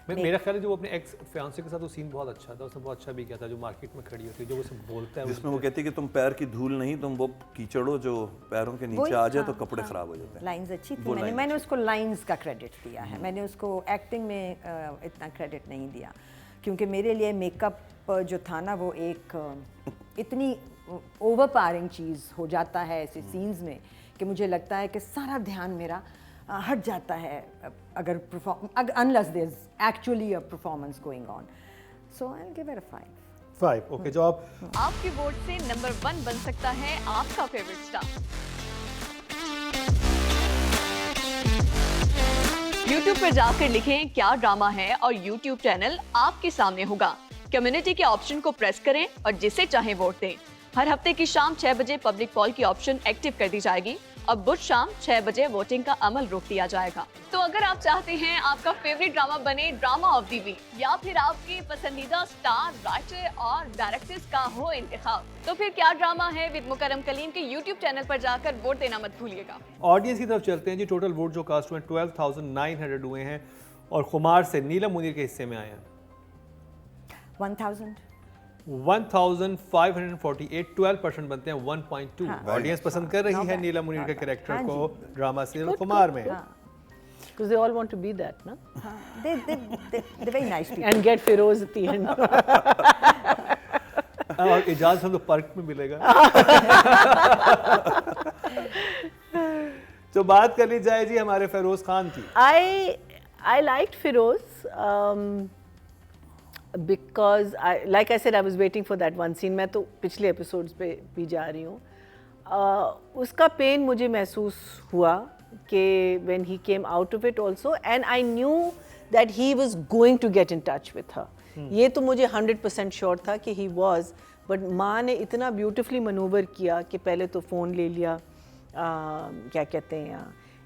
मेरा ख्याल है जो अपने एक्स फियांसे के साथ वो सीन बहुत अच्छा था. उसने बहुत अच्छा भी किया था जो मार्केट में खड़ी होती है जो उसे बोलता है जिसमें वो कहती है कि तुम पैर की धूल नहीं तुम वो कीचड़ो जो पैरों के नीचे आ जाए तो कपड़े खराब हो जाते हैं. लाइंस अच्छी थी. मैंने उसको लाइंस का क्रेडिट दिया है. मैंने उसको एक्टिंग में इतना क्रेडिट नहीं दिया क्योंकि मेरे लिए मेकअप जो था ना वो एक इतनी ओवरपावरिंग चीज़ हो जाता है ऐसे सीन्स में कि मुझे लगता है कि सारा ध्यान मेरा हट जाता है अगर unless there's actually a performance going on. So I'll give it a 5. 5. Okay, job. आपके वोट से नंबर 1 बन सकता है आपका फेवरेट स्टार. YouTube पर जाकर लिखें क्या ड्रामा है और YouTube चैनल आपके सामने होगा. कम्युनिटी के ऑप्शन को प्रेस करें और जिसे चाहे वोट दें. हर हफ्ते की शाम 6 बजे पब्लिक पॉल की ऑप्शन एक्टिव कर दी जाएगी और बुध शाम 6 बजे वोटिंग का अमल रोक दिया जाएगा. तो अगर आप चाहते हैं आपका फेवरेट ड्रामा बने ड्रामा ऑफ द वीक या फिर आपके पसंदीदा स्टार राइटर और डायरेक्टर्स का हो इंतखाब तो फिर क्या ड्रामा है विद मुकरम कलीम के YouTube चैनल पर जाकर वोट देना मत भूलिएगा. ऑडियंस की तरफ चलते हैं जी. टोटल वोट जो कास्ट हुए 12,900 हुए हैं और खुमार से नीलम मुनीर के हिस्से में आए हैं 1,548. 12% बनते हैं 1.2. ऑडियंस पसंद कर रही है नीलम मुनीर के कैरेक्टर को ड्रामा सीरियल खुमार में. Because they all want to be that, no? They're very nice people. And get Feroz at the end. और इजाज़ हम तो पार्क में मिलेगा. तो बात कर ली जाए जी हमारे फेरोज खान की. I liked Feroz. because like I said, I was waiting for that one scene. मैं तो पिछले episodes पे भी जा रही हूँ. उसका pain मुझे महसूस हुआ कि when he came out of it also, and I knew that he was going to get in touch with her. ये तो मुझे 100% sure था कि he was, but माँ ने इतना beautifully maneuver किया कि पहले तो phone ले लिया, क्या कहते हैं,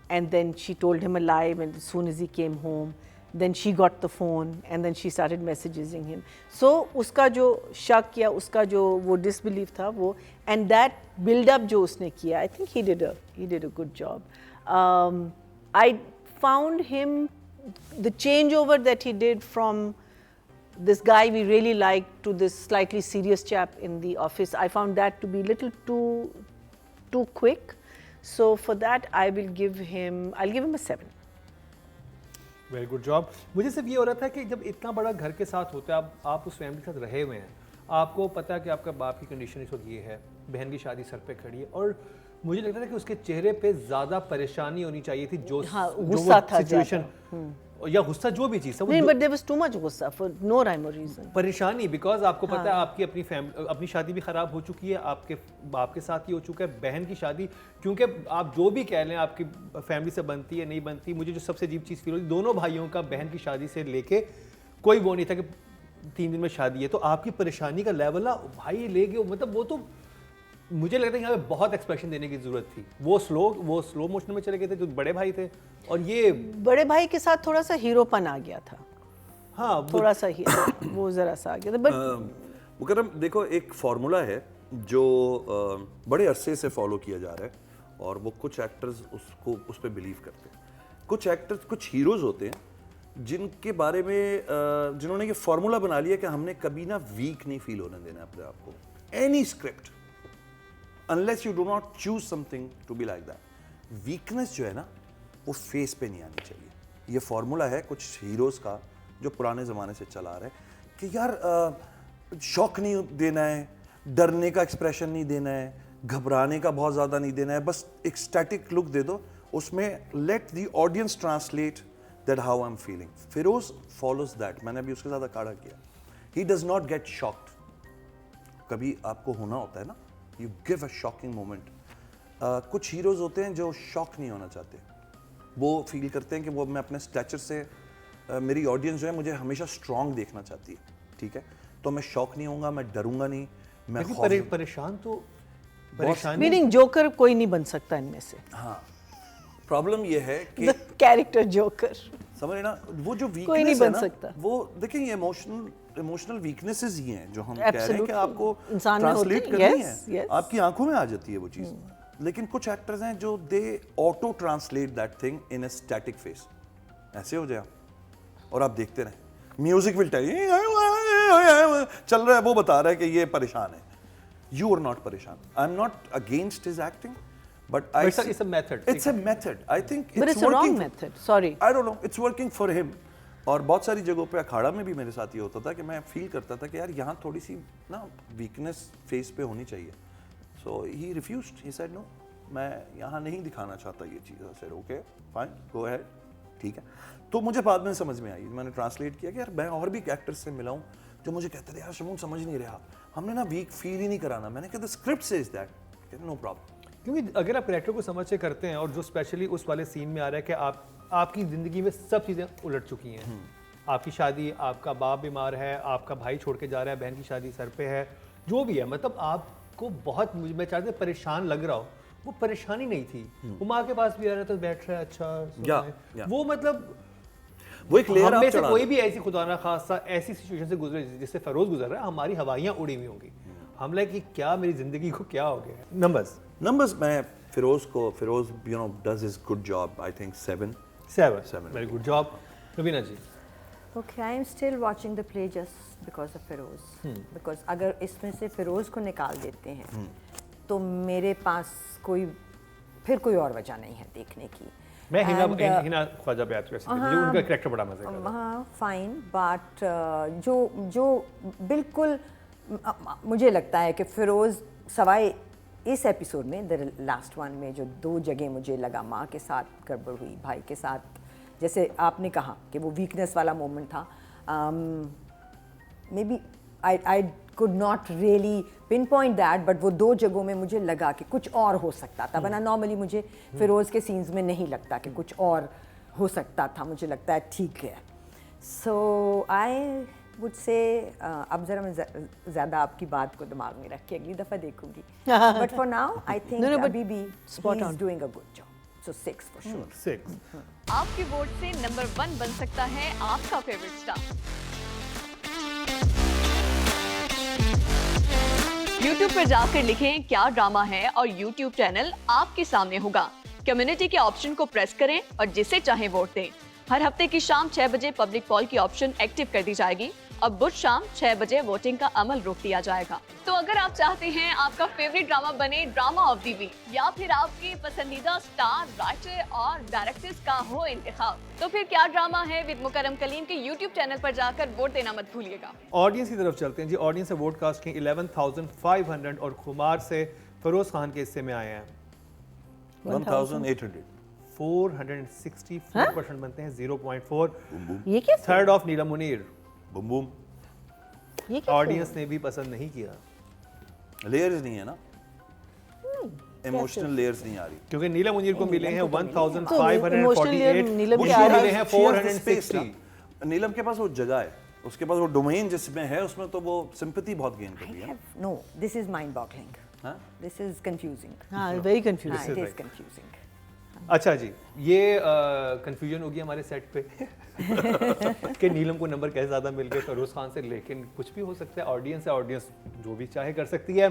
and then she told him a lie when as soon as he came home. Then she got the phone and then she started messaging him. So उसका जो शक या उसका जो वो disbelief था वो, and that build up जो उसने किया, I think he did a good job. I found him, the changeover that he did from this guy we really liked to this slightly serious chap in the office, I found that to be a little too quick. So for that I'll give him a 7. Very good job. मुझे सिर्फ ये हो रहा था कि जब इतना बड़ा घर के साथ होता है, आप उस फैमिली के साथ रहे हुए हैं, आपको पता है कि आपका बाप की कंडीशन इस वक्त ये है, बहन की शादी सर पे खड़ी है, और मुझे लगता था कि उसके चेहरे पे ज़्यादा परेशानी होनी चाहिए थी, जो गुस्सा था, सिचुएशन या गुस्सा जो भी चीज़ था. नहीं, but there was too much गुस्सा for no rhyme or reason. परेशानी बिकॉज आपको पता है आपकी अपनी शादी भी ख़राब हो चुकी है, आपके बाप के साथ ही हो चुका है, बहन की शादी, क्योंकि आप जो भी कह लें आपकी फैमिली से बनती है नहीं बनती. मुझे जो सबसे अजीब चीज़ फील होती, दोनों भाइयों का बहन की शादी से लेके कोई वो नहीं था कि 3 दिन में शादी है, तो आपकी परेशानी का लेवल ना भाई ले गए, मतलब वो तो मुझे लगता है यहाँ पे बहुत एक्सप्रेशन देने की जरूरत थी. वो स्लो मोशन में चले गए थे जो बड़े भाई थे, और ये बड़े भाई के साथ थोड़ा सा हीरोपन आ गया था. हाँ, थोड़ा सा ही वो जरा सा आ गया था. बट मुकर्रम देखो, एक फार्मूला है जो बड़े अरसे से फॉलो किया जा रहा है, और वो कुछ एक्टर्स उसको उस पर बिलीव करते हैं. कुछ एक्टर्स, कुछ हीरोज होते हैं जिनके बारे में जिन्होंने ये फार्मूला बना लिया कि हमने कभी ना वीक नहीं फील होने देना अपने आप को. Any script, unless you do not choose something to be like that. Weakness जो है ना वो फेस पे नहीं आनी चाहिए. ये फॉर्मूला है कुछ हीरोज का जो पुराने ज़माने से चला रहा है कि यार शॉक नहीं देना है, डरने का एक्सप्रेशन नहीं देना है, घबराने का बहुत ज़्यादा नहीं देना है, बस एक स्टैटिक लुक दे दो, उसमें let the audience translate that how I am feeling. Feroz follows that. मैंने अभी उसके साथ अखाड़ा किया. He does not get shocked. कभी आपको होना होता है ना, you give a shocking moment. कुछ हीरोज होते हैं जो शॉक नहीं होना चाहते, वो फील करते हैं कि वो मैं अपने स्टैचर से मेरी ऑडियंस जो है मुझे हमेशा स्ट्रांग देखना चाहती है, ठीक है, तो मैं शॉक नहीं होऊंगा, मैं डरूंगा नहीं, मैं परेशान तो परेशानी. मीनिंग जोकर कोई नहीं बन सकता इनमें से. हाँ, प्रॉब्लम ये है कि कैरेक्टर जोकर, समझ रहे ना, वो जो वीकनेस कोई नहीं है बन ना, सकता. वो देखें ये इमोशनल वीकनेसेस ही हैं जो हम कह रहे हैं कि आपको इंसान में होती ट्रांसलेट है. करनी Yes, है. yes. आपकी आंखों में आ जाती है वो चीज़. लेकिन कुछ एक्टर्स हैं जो they auto translate that thing in a static face. ऐसे हो जाए और आप देखते रहें, म्यूजिक विल टेल चल रहा है, वो बता रहा है कि ये परेशान है. यू आर नॉट परेशान. I am not against his acting, but it's a method. It's a method. I think but it's a wrong method. Sorry. I don't know. It's working for him. और बहुत सारी जगहों पे अखाड़ा में भी मेरे साथ ये होता था कि मैं फील करता था कि यार यहाँ थोड़ी सी ना वीकनेस फेस पे होनी चाहिए. So he refused. He said no, मैं यहाँ नहीं दिखाना चाहता ये चीज़. I said okay fine, go ahead, ठीक है. तो मुझे बाद में समझ में आई, मैंने ट्रांसलेट किया कि यार मैं और भी एक्टर्स से मिला हूँ जो मुझे कहते थे यार शमून समझ नहीं रहा, हमने ना वीक फील ही नहीं कराना. मैंने कहा the script says that, no problem. क्योंकि अगर आप कैरेक्टर को समझ से करते हैं, और जो स्पेशली उस वाले सीन में आ रहा है कि आपकी ज़िंदगी में सब चीज़ें उलट चुकी हैं. आपकी शादी, आपका बाप बीमार है, आपका भाई छोड़ के जा रहा है, बहन की शादी सर पे है, जो भी है, मतलब आपको बहुत, मैं चाहते परेशान लग रहा हो, वो परेशानी नहीं थी. वो माँ के पास भी आ रहा था, बैठ रहा है, अच्छा वो मतलब वो एक लेयर हम में से कोई भी ऐसी खुदा ना खासा ऐसी सिचुएशन से गुजरे जिससे फरोज गुजर रहा है, हमारी हवाइयाँ उड़ी हुई होंगी. हम लाइक कि क्या मेरी ज़िंदगी को क्या हो गया. नंबर्स मैं Feroz you know does his good job. I think 7. Very good job. Raveena ji. Okay, I am still watching the play just because of Feroz. Because अगर इसमें से फिरोज को निकाल देते हैं तो मेरे पास कोई और वजह नहीं है देखने की. मैं हिना ख्वाजा पे आती हूँ, मुझे उनका कैरेक्टर बड़ा मजे का. हाँ फाइन, बट जो बिल्कुल मुझे लगता है कि फिरोज सवाए इस एपिसोड में, द लास्ट वन में, जो 2 जगह मुझे लगा माँ के साथ गड़बड़ हुई, भाई के साथ, जैसे आपने कहा कि वो वीकनेस वाला मोमेंट था, maybe I could not really pinpoint that, but वो 2 जगहों में मुझे लगा कि कुछ और हो सकता था, वरना नॉर्मली मुझे फिरोज़ के सीन्स में नहीं लगता कि कुछ और हो सकता था, मुझे लगता है ठीक है. सो आई वुड से अब ज़रा मैं ज़्यादा आपकी बात को दिमाग में रख के अगली दफ़ा देखूंगी, but for now I think No, but अभी भी spot he on. is doing a good job. So 6 for sure. 6. आपके वोट से नंबर 1 बन सकता है आपका फेवरेट स्टार. YouTube पर जाकर लिखें क्या ड्रामा है और YouTube चैनल आपके सामने होगा. कम्युनिटी के ऑप्शन को प्रेस करें और जिसे चाहे वोट दें. हर हफ्ते की शाम 6 बजे पब्लिक पॉल की ऑप्शन एक्टिव कर दी जाएगी और बुध शाम 6 बजे वोटिंग का अमल रोक दिया जाएगा. तो अगर आप चाहते हैं आपका फेवरेट ड्रामा बने ड्रामा ऑफ द वीक या फिर आपके पसंदीदा स्टार, राइटर और डायरेक्टर्स का हो इंतखाब, तो फिर क्या ड्रामा है विद मुकरम कलीम के YouTube चैनल पर जाकर वोट देना मत भूलिएगा. ऑडियंस की तरफ चलते हैं जी. ऑडियंस से वोट कास्ट की 11,500 और खुमार से फिरोज खान के हिस्से में आए हैं 1800. 464% बनते हैं 0.4. ये क्या third of Neelam Munir. Boom boom. ये क्या ऑडियंस ने भी पसंद नहीं किया लेयर्स नहीं है ना, इमोशनल लेयर्स नहीं आ रही. क्योंकि नीलम मुनीर को मिले हैं emotional 1548, नीलम के उसको आगे मिले हैं She has the space 460. ना. नीलम के पास वो जगह है, उसके पास वो डोमेन जिसमें है उसमें तो वो सिंपैथी बहुत गेन कर रही है. No, this is mind-boggling. हाँ? This is confusing. हाँ, very confusing. It is right. confusing. अच्छा जी, ये कंफ्यूजन होगी हमारे सेट पे कि नीलम को नंबर कैसे ज़्यादा मिल गए फिरोज खान से, लेकिन कुछ भी हो सकता है. ऑडियंस है, ऑडियंस जो भी चाहे कर सकती है.